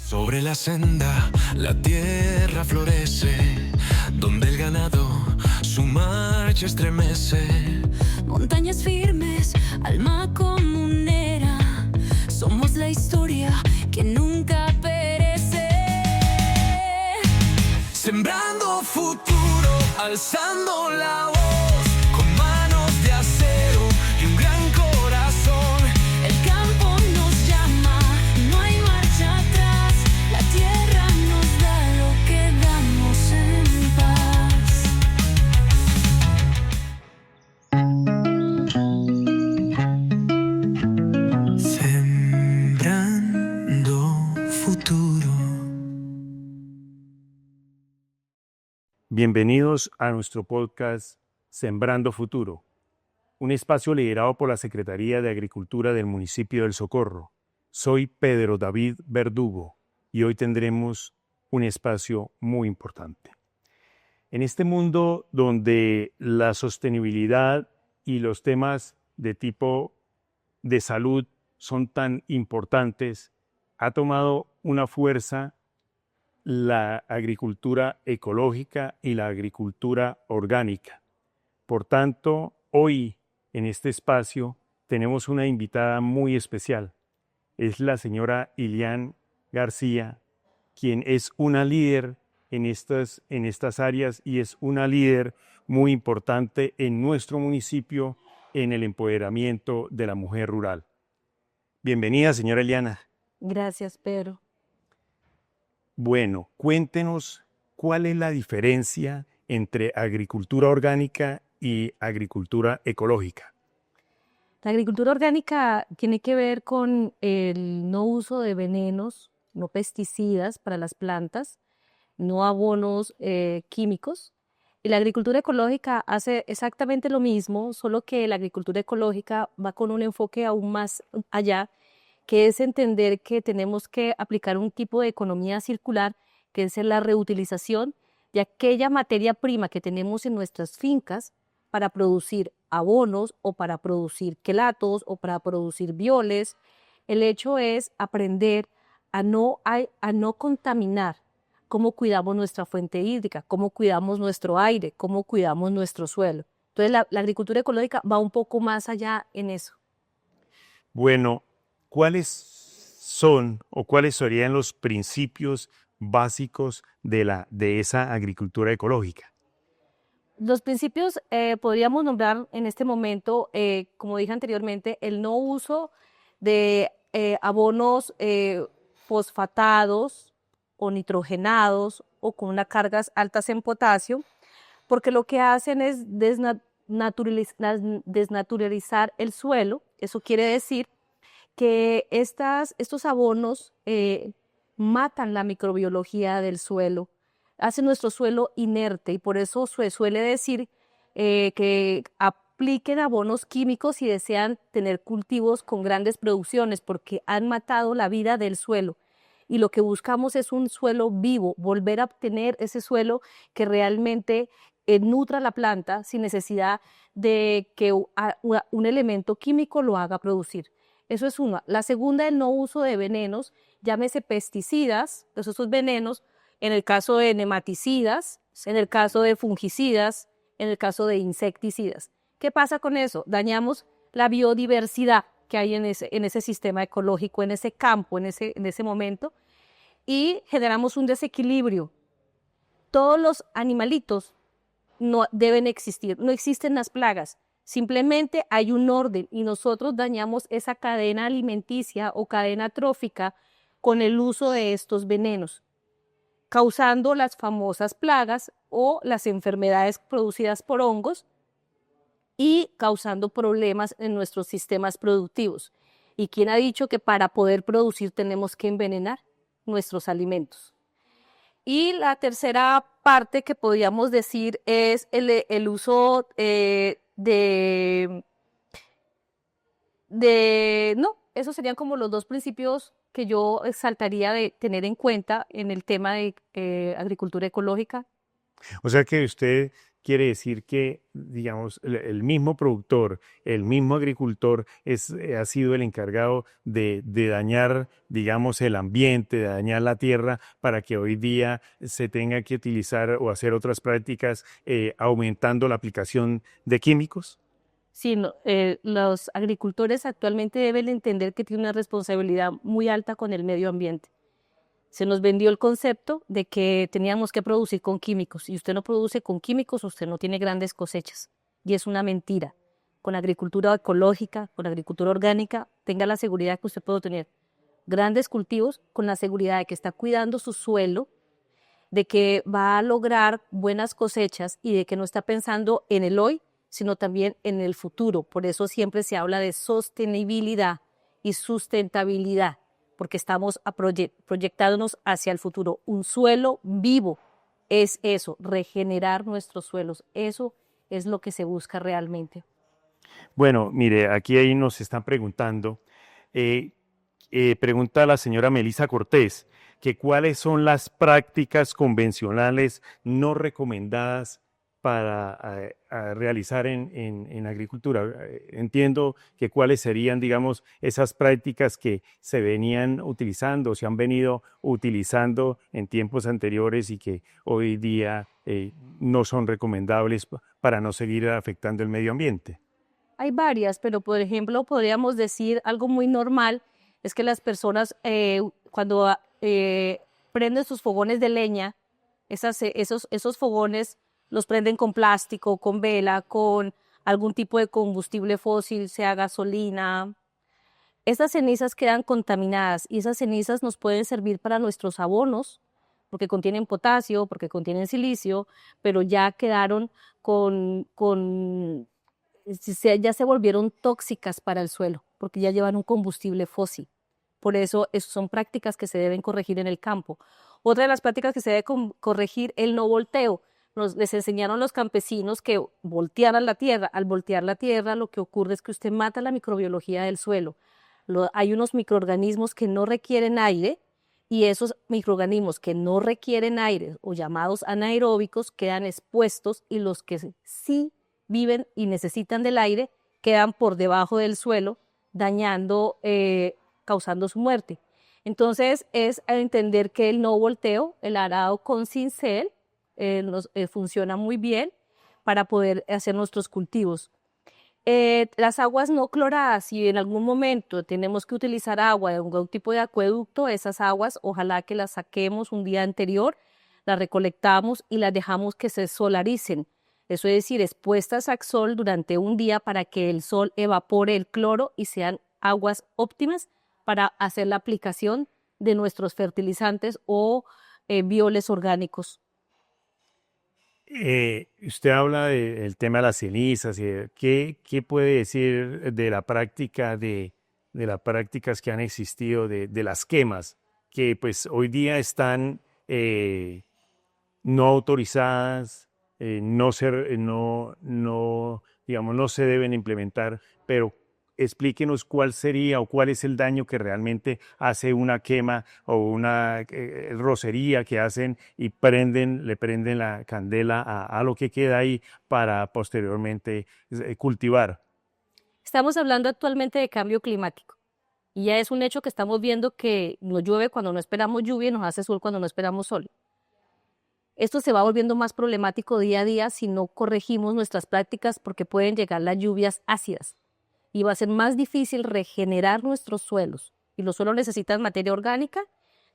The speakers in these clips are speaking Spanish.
Sobre la senda, la tierra florece, donde el ganado su marcha estremece. Montañas firmes, alma comunera, somos la historia que nunca perece. Sembrando futuro, alzando la voz, con manos de acero y un gran corazón. El campo nos llama, no hay marcha atrás, la tierra nos da lo que damos en paz. Sembrando futuro. Bienvenidos a nuestro podcast Sembrando Futuro, un espacio liderado por la Secretaría de Agricultura del municipio del Socorro. Soy Pedro David Verdugo y hoy tendremos un espacio muy importante. En este mundo donde la sostenibilidad y los temas de tipo de salud son tan importantes, ha tomado una fuerza la agricultura ecológica y la agricultura orgánica. Por tanto, hoy en este espacio tenemos una invitada muy especial. Es la señora Ilian García, quien es una líder en estas áreas y es una líder muy importante en nuestro municipio en el empoderamiento de la mujer rural. Bienvenida, señora Iliana. Gracias, Pedro. Bueno, cuéntenos cuál es la diferencia entre agricultura orgánica y agricultura ecológica. La agricultura orgánica tiene que ver con el no uso de venenos, no pesticidas para las plantas, no abonos químicos. Y la agricultura ecológica hace exactamente lo mismo, solo que la agricultura ecológica va con un enfoque aún más allá, que es entender que tenemos que aplicar un tipo de economía circular, que es la reutilización de aquella materia prima que tenemos en nuestras fincas para producir abonos o para producir quelatos o para producir bioles. El hecho es aprender a no contaminar, cómo cuidamos nuestra fuente hídrica, cómo cuidamos nuestro aire, cómo cuidamos nuestro suelo. Entonces la agricultura ecológica va un poco más allá en eso. Bueno, ¿cuáles son o cuáles serían los principios básicos de esa agricultura ecológica? Los principios podríamos nombrar en este momento, como dije anteriormente, el no uso de abonos fosfatados o nitrogenados o con unas cargas altas en potasio, porque lo que hacen es desnaturalizar el suelo. Eso quiere decir que estos abonos matan la microbiología del suelo, hacen nuestro suelo inerte, y por eso se suele decir que apliquen abonos químicos si desean tener cultivos con grandes producciones, porque han matado la vida del suelo. Y lo que buscamos es un suelo vivo, volver a obtener ese suelo que realmente nutra la planta sin necesidad de que un elemento químico lo haga producir. Eso es una. La segunda, el no uso de venenos, llámese pesticidas, esos venenos, en el caso de nematicidas, en el caso de fungicidas, en el caso de insecticidas. ¿Qué pasa con eso? Dañamos la biodiversidad que hay en ese sistema ecológico, en ese campo, en ese momento, y generamos un desequilibrio. Todos los animalitos no deben existir, no existen las plagas. Simplemente hay un orden y nosotros dañamos esa cadena alimenticia o cadena trófica con el uso de estos venenos, causando las famosas plagas o las enfermedades producidas por hongos y causando problemas en nuestros sistemas productivos. ¿Y quién ha dicho que para poder producir tenemos que envenenar nuestros alimentos? Y la tercera parte que podríamos decir es el uso esos serían como los dos principios que yo exaltaría de tener en cuenta en el tema de agricultura ecológica. O sea que usted quiere decir que, digamos, el mismo productor, el mismo agricultor ha sido el encargado de dañar, digamos, el ambiente, de dañar la tierra para que hoy día se tenga que utilizar o hacer otras prácticas aumentando la aplicación de químicos. Sí, los agricultores actualmente deben entender que tienen una responsabilidad muy alta con el medio ambiente. Se nos vendió el concepto de que teníamos que producir con químicos. Y usted no produce con químicos, usted no tiene grandes cosechas. Y es una mentira. Con agricultura ecológica, con agricultura orgánica, tenga la seguridad que usted puede tener grandes cultivos con la seguridad de que está cuidando su suelo, de que va a lograr buenas cosechas y de que no está pensando en el hoy, sino también en el futuro. Por eso siempre se habla de sostenibilidad y sustentabilidad, porque estamos proyectándonos hacia el futuro. Un suelo vivo es eso, regenerar nuestros suelos. Eso es lo que se busca realmente. Bueno, mire, aquí ahí nos están preguntando, pregunta la señora Melisa Cortés, que cuáles son las prácticas convencionales no recomendadas para a realizar en agricultura. Entiendo que cuáles serían, digamos, esas prácticas que se venían utilizando, se han venido utilizando en tiempos anteriores y que hoy día no son recomendables para no seguir afectando el medio ambiente. Hay varias, pero por ejemplo podríamos decir algo muy normal, es que las personas cuando prenden sus fogones de leña, esos fogones los prenden con plástico, con vela, con algún tipo de combustible fósil, sea gasolina. Estas cenizas quedan contaminadas y esas cenizas nos pueden servir para nuestros abonos, porque contienen potasio, porque contienen silicio, pero ya quedaron ya se volvieron tóxicas para el suelo, porque ya llevan un combustible fósil. Por eso son prácticas que se deben corregir en el campo. Otra de las prácticas que se debe corregir, el no volteo. Les enseñaron a los campesinos que voltearan la tierra. Al voltear la tierra, lo que ocurre es que usted mata la microbiología del suelo. Hay unos microorganismos que no requieren aire y esos microorganismos que no requieren aire o llamados anaeróbicos quedan expuestos y los que sí viven y necesitan del aire quedan por debajo del suelo, dañando, causando su muerte. Entonces es entender que el no volteo, el arado con cincel, funciona muy bien para poder hacer nuestros cultivos. Las aguas no cloradas, si en algún momento tenemos que utilizar agua de algún tipo de acueducto, esas aguas ojalá que las saquemos un día anterior, las recolectamos y las dejamos que se solaricen. Eso es decir, expuestas al sol durante un día para que el sol evapore el cloro y sean aguas óptimas para hacer la aplicación de nuestros fertilizantes o bioles orgánicos. Usted habla del tema de las cenizas. ¿Qué puede decir de la práctica de las prácticas que han existido de las quemas, que pues hoy día están no autorizadas, digamos, no se deben implementar, pero explíquenos cuál sería o cuál es el daño que realmente hace una quema o una rocería que hacen y le prenden la candela a lo que queda ahí para posteriormente cultivar. Estamos hablando actualmente de cambio climático y ya es un hecho que estamos viendo que nos llueve cuando no esperamos lluvia y nos hace sol cuando no esperamos sol. Esto se va volviendo más problemático día a día si no corregimos nuestras prácticas porque pueden llegar las lluvias ácidas. Y va a ser más difícil regenerar nuestros suelos. Y los suelos necesitan materia orgánica,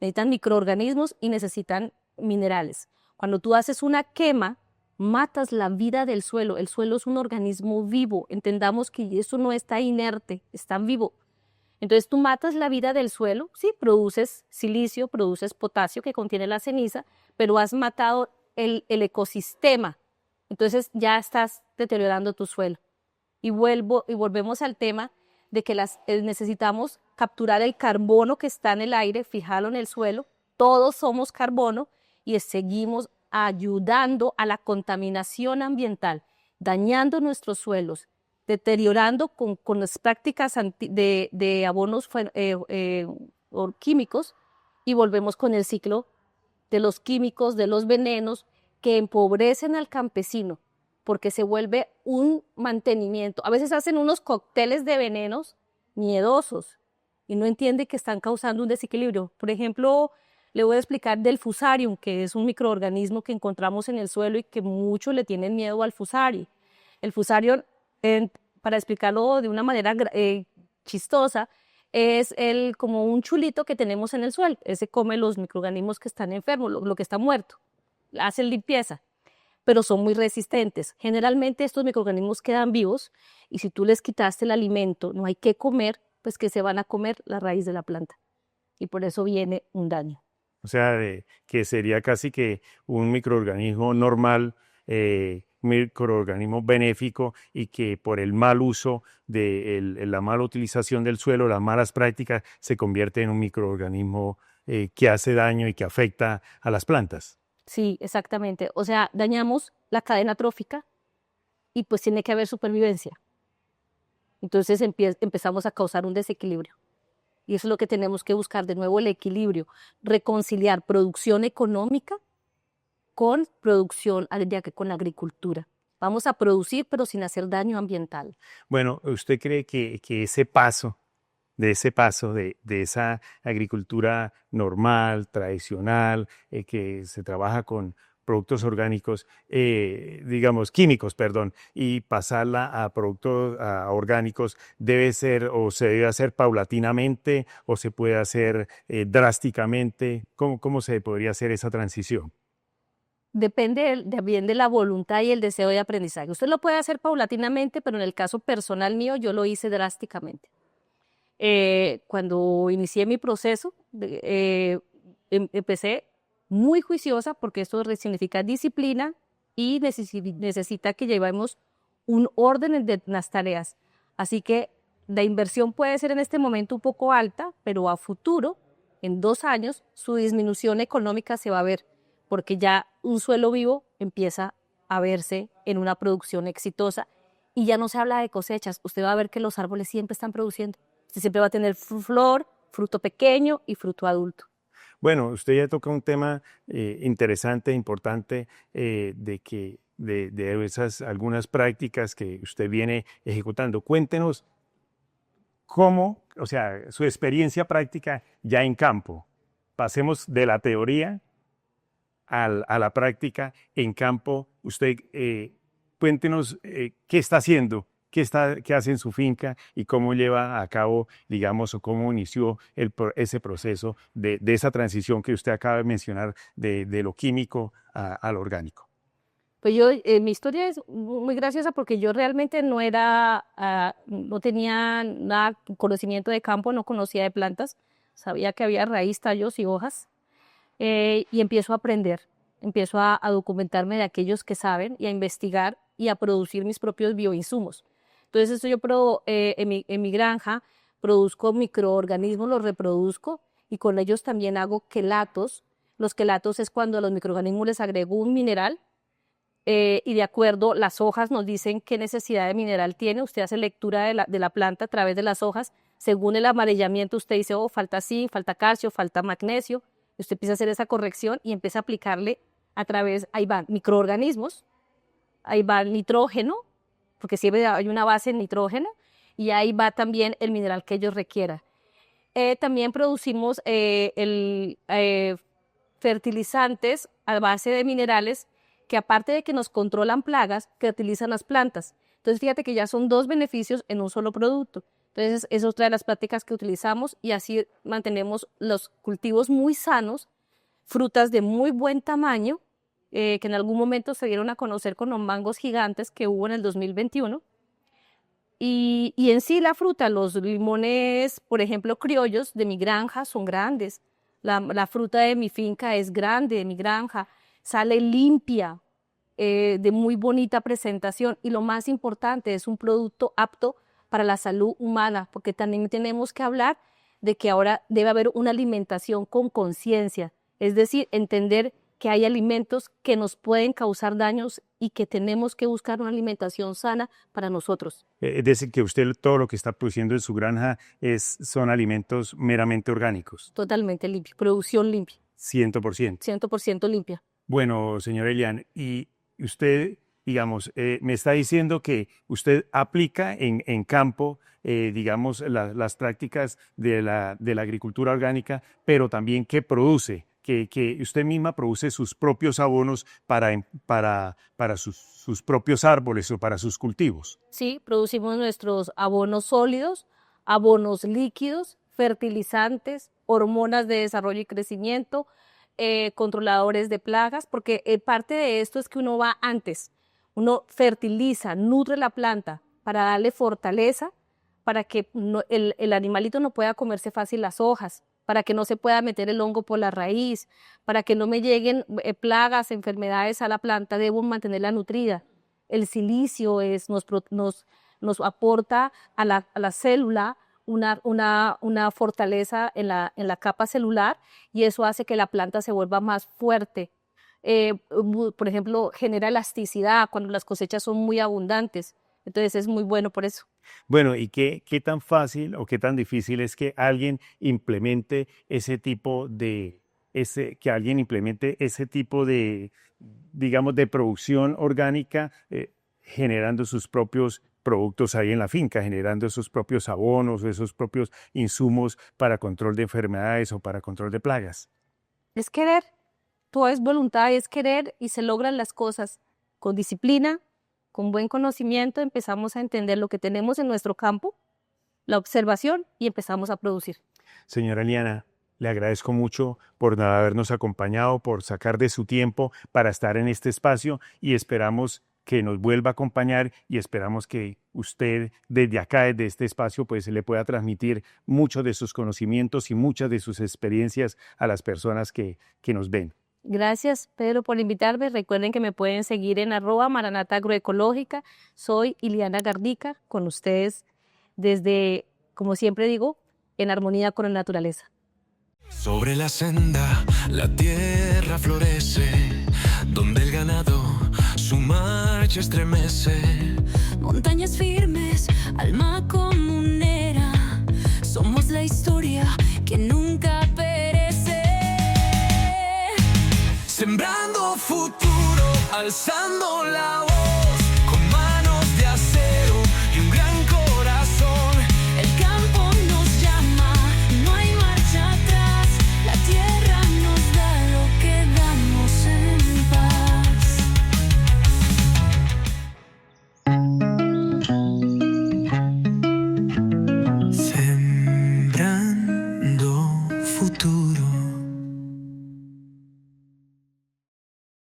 necesitan microorganismos y necesitan minerales. Cuando tú haces una quema, matas la vida del suelo. El suelo es un organismo vivo. Entendamos que eso no está inerte, está vivo. Entonces tú matas la vida del suelo, sí, produces silicio, produces potasio que contiene la ceniza, pero has matado el ecosistema. Entonces ya estás deteriorando tu suelo. Y volvemos al tema de que necesitamos capturar el carbono que está en el aire, fijarlo en el suelo. Todos somos carbono y seguimos ayudando a la contaminación ambiental, dañando nuestros suelos, deteriorando con las prácticas de abonos químicos y volvemos con el ciclo de los químicos, de los venenos que empobrecen al campesino. porque se vuelve un mantenimiento. A veces hacen unos cócteles de venenos miedosos y no entiende que están causando un desequilibrio. Por ejemplo, le voy a explicar del fusarium, que es un microorganismo que encontramos en el suelo y que muchos le tienen miedo al fusarium. El fusarium, para explicarlo de una manera chistosa, es como un chulito que tenemos en el suelo. Ese come los microorganismos que están enfermos, lo que está muerto. Hacen limpieza, pero son muy resistentes. Generalmente estos microorganismos quedan vivos y si tú les quitaste el alimento, no hay que comer, pues que se van a comer la raíz de la planta. Y por eso viene un daño. O sea, que sería casi que un microorganismo normal, microorganismo benéfico y que por el mal uso de la mala utilización del suelo, las malas prácticas, se convierte en un microorganismo que hace daño y que afecta a las plantas. Sí, exactamente. O sea, dañamos la cadena trófica y pues tiene que haber supervivencia. Entonces empezamos a causar un desequilibrio. Y eso es lo que tenemos que buscar, de nuevo el equilibrio, reconciliar producción económica con producción, con la agricultura. Vamos a producir, pero sin hacer daño ambiental. Bueno, ¿usted cree que ese paso, de esa agricultura normal, tradicional, que se trabaja con productos orgánicos, digamos químicos, perdón, y pasarla a productos orgánicos, debe ser o se debe hacer paulatinamente o se puede hacer drásticamente? ¿Cómo se podría hacer esa transición? Depende bien de la voluntad y el deseo de aprendizaje. Usted lo puede hacer paulatinamente, pero en el caso personal mío, yo lo hice drásticamente. Cuando inicié mi proceso, empecé muy juiciosa porque esto significa disciplina y necesita que llevemos un orden de las tareas. Así que la inversión puede ser en este momento un poco alta, pero a futuro, en 2 años, su disminución económica se va a ver, porque ya un suelo vivo empieza a verse en una producción exitosa y ya no se habla de cosechas. Usted va a ver que los árboles siempre están produciendo. Usted siempre va a tener flor, fruto pequeño y fruto adulto. Bueno, usted ya toca un tema interesante, importante, de esas algunas prácticas que usted viene ejecutando. Cuéntenos cómo, o sea, su experiencia práctica ya en campo. Pasemos de la teoría a la práctica en campo. Usted, cuéntenos qué está haciendo. ¿Qué hace en su finca y cómo lleva a cabo, digamos, o cómo inició ese proceso de esa transición que usted acaba de mencionar de lo químico a lo orgánico? Pues mi historia es muy graciosa porque yo realmente no tenía nada conocimiento de campo, no conocía de plantas, sabía que había raíz, tallos y hojas, y empiezo a aprender, empiezo a documentarme de aquellos que saben y a investigar y a producir mis propios bioinsumos. Entonces, esto en mi granja produzco microorganismos, los reproduzco y con ellos también hago quelatos. Los quelatos es cuando a los microorganismos les agrego un mineral y de acuerdo, las hojas nos dicen qué necesidad de mineral tiene. Usted hace lectura de la planta a través de las hojas. Según el amarillamiento, usted dice, oh, falta zinc, falta calcio, falta magnesio. Usted empieza a hacer esa corrección y empieza a aplicarle ahí van microorganismos, ahí va el nitrógeno, porque siempre hay una base en nitrógeno, y ahí va también el mineral que ellos requieran. También producimos fertilizantes a base de minerales que aparte de que nos controlan plagas, que utilizan las plantas. Entonces fíjate que ya son 2 beneficios en un solo producto. Entonces es otra de las prácticas que utilizamos y así mantenemos los cultivos muy sanos, frutas de muy buen tamaño, que en algún momento se dieron a conocer con los mangos gigantes que hubo en el 2021. Y en sí la fruta, los limones, por ejemplo, criollos de mi granja son grandes. La fruta de mi finca es grande, de mi granja, sale limpia, de muy bonita presentación. Y lo más importante, es un producto apto para la salud humana, porque también tenemos que hablar de que ahora debe haber una alimentación con conciencia, es decir, entender que hay alimentos que nos pueden causar daños y que tenemos que buscar una alimentación sana para nosotros. Es decir, que usted todo lo que está produciendo en su granja son alimentos meramente orgánicos. Totalmente limpio, producción limpia. 100%. 100% limpia. Bueno, señor Elian, y usted digamos, me está diciendo que usted aplica en campo, digamos, las prácticas de la agricultura orgánica, pero también que produce, que usted misma produce sus propios abonos para sus propios árboles o para sus cultivos. Sí, producimos nuestros abonos sólidos, abonos líquidos, fertilizantes, hormonas de desarrollo y crecimiento, controladores de plagas, porque parte de esto es que uno va antes, uno fertiliza, nutre la planta para darle fortaleza, para que el animalito no pueda comerse fácil las hojas, para que no se pueda meter el hongo por la raíz, para que no me lleguen plagas, enfermedades a la planta, debo mantenerla nutrida. El silicio nos aporta a la célula una fortaleza en la capa celular y eso hace que la planta se vuelva más fuerte. Por ejemplo, genera elasticidad cuando las cosechas son muy abundantes. Entonces es muy bueno por eso. Bueno, ¿y qué tan fácil o qué tan difícil es que alguien implemente ese tipo de, digamos, de producción orgánica, generando sus propios productos ahí en la finca, generando esos propios abonos, esos propios insumos para control de enfermedades o para control de plagas? Es querer, todo es voluntad, es querer y se logran las cosas con disciplina, con buen conocimiento, empezamos a entender lo que tenemos en nuestro campo, la observación y empezamos a producir. Señora Eliana, le agradezco mucho por habernos acompañado, por sacar de su tiempo para estar en este espacio y esperamos que nos vuelva a acompañar y esperamos que usted desde acá, desde este espacio, pues le pueda transmitir muchos de sus conocimientos y muchas de sus experiencias a las personas que nos ven. Gracias, Pedro, por invitarme. Recuerden que me pueden seguir en @Maranata Agroecológica. Soy Iliana Garnica, con ustedes desde, como siempre digo, en armonía con la naturaleza. Sobre la senda, la tierra florece, donde el ganado su marcha estremece. Montañas firmes, alma comunera, somos la historia que nunca perece. Sembrando futuro, alzando la voz.